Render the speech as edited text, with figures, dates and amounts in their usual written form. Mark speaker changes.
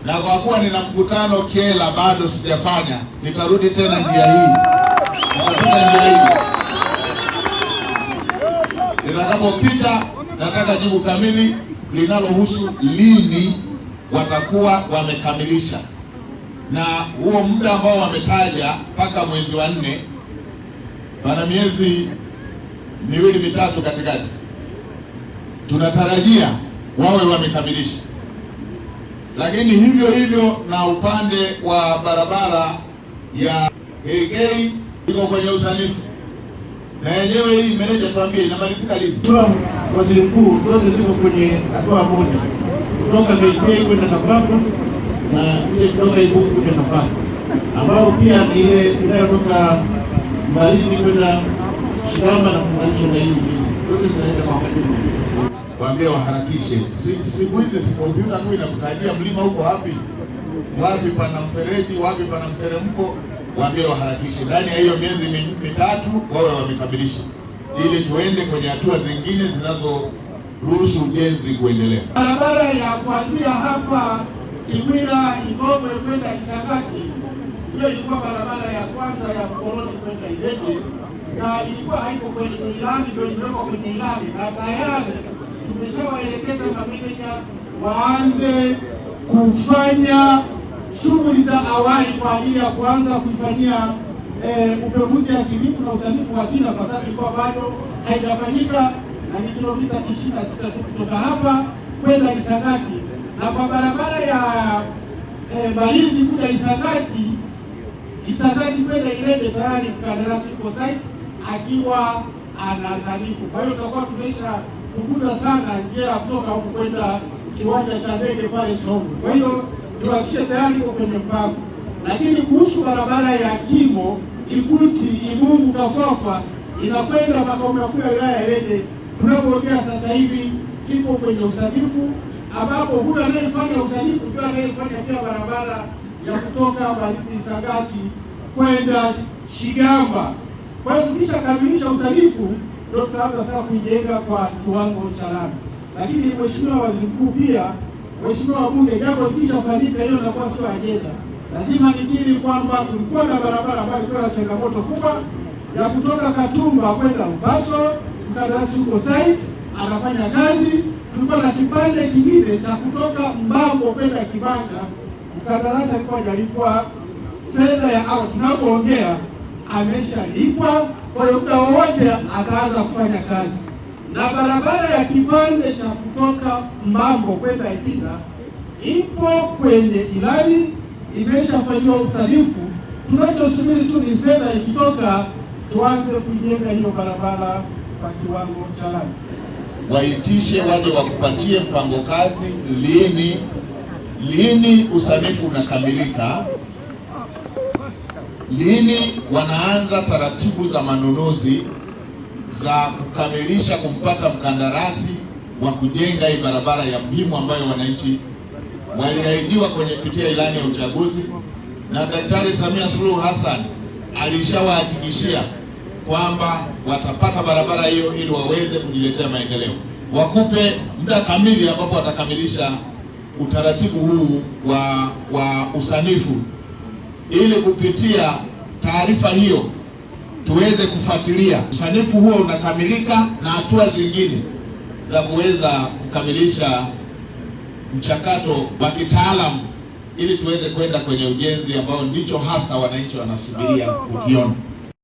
Speaker 1: na kwa kuwa nina mkutano Kyela bado sijafanya, nitarudi tena njia hii. Nitapita njia hii. Nitakapopita nataka jibu kamili linalohusu lini watakuwa wamekamilisha, na huo muda ambao wametaja mpaka mwezi wa 4, pana miezi 2-3 katikati, tunatarajia wawe wamekamilisha. Lakini hivyo hivyo na upande wa barabara ya Geigei iko kwenye usanifu, na yenyewe hii meneja tuambie inamalizika lini?
Speaker 2: Waziri Mkuu, zote ziko kwenye hatua moja, kutoka Geigei kwenda Kapato na ile kutoka Ibuku kwenda Kapato, ambao pia ni ile inayotoka Mbalizi kwenda Shigamba na kuunganisha na hii zote zinaenda kwa wakati mmoja.
Speaker 1: Waambie waharakishe. Siku hizi si kompyuta tu inakutajia mlima huko wapi, wapi pana mfereji, wapi pana mteremko. Waambie waharakishe, ndani ya hiyo miezi 3 wawe wamekamilisha, ili tuende kwenye hatua zingine zinazoruhusu ujenzi kuendelea.
Speaker 2: Barabara ya kuanzia hapa Kimwira Igombe kwenda Isangati, hiyo ilikuwa barabara ya kwanza ya Mkoroni kwenda Ileje, na ilikuwa haiko kwenye ilani, ndio ilikuwa kwenye ilani, na tayari tumeshawaelekeza mameneja waanze kufanya shughuli za awali kwa ajili ya kuanza kuifanyia upembuzi yakinifu na usanifu wa kina, kwa sababu ilikuwa bado haijafanyika, na ni kilomita 26 tu kutoka hapa kwenda Isangati. Na kwa barabara ya Mbalizi kuja Isangati kwenda Ileje, tayari mkandarasi yuko site akiwa anasanifu. Kwa hiyo tutakuwa tumesha kupunguza sana njia kutoka huko kwenda kiwanja cha ndege pale Songwe. Kwa hiyo tuhakikishe tayari uko kwenye mpango. Lakini kuhusu barabara ya Kimo Ikuti Imungu Kafafa inakwenda makao makuu ya wilaya ya Ileje, tunapoongea sasa hivi iko kwenye usanifu, ambapo huyu anayefanya usanifu ndio anayefanya pia barabara ya kutoka Mbalizi Isangati kwenda Shigamba. Kwa hiyo tukishakamilisha usanifu ndio tutaanza sasa kuijenga kwa kiwango cha lami. Lakini Mheshimiwa Waziri Mkuu, pia Mheshimiwa wabunge, jambo likishafanyika hiyo inakuwa sio ajenda. Lazima nikiri kwamba kulikuwa na barabara ambayo ilikuwa na changamoto kubwa ya kutoka Katumba kwenda Lupaso, mkandarasi huko site anafanya kazi. Tulikuwa na kipande kingine cha kutoka Mbambo kwenda Kibanga, mkandarasi alikuwa hajalipwa fedha ya awali. Tunapoongea ameshalipwa, kwa hiyo muda wowote ataanza kufanya kazi. Na barabara ya kipande cha kutoka Mbambo kwenda Ipinda ipo kwenye ilani, imeshafanyiwa usanifu. Tunachosubiri tu ni fedha ikitoka tuanze kujenga hiyo barabara kwa kiwango cha lami.
Speaker 1: Waitishe waje wakupatie mpango kazi, lini usanifu unakamilika, lini wanaanza taratibu za manunuzi za kukamilisha kumpata mkandarasi wa kujenga hii barabara ya muhimu ambayo wananchi waliahidiwa kwenye kupitia ilani ya uchaguzi, na Daktari Samia Suluhu Hassan alishawahakikishia kwamba watapata barabara hiyo ili waweze kujiletea maendeleo. Wakupe muda kamili ambapo watakamilisha utaratibu huu wa usanifu, ili kupitia taarifa hiyo tuweze kufuatilia usanifu huo unakamilika na hatua zingine za kuweza kukamilisha mchakato wa kitaalamu, ili tuweze kwenda kwenye ujenzi ambao ndicho hasa wananchi wanasubiria kukiona.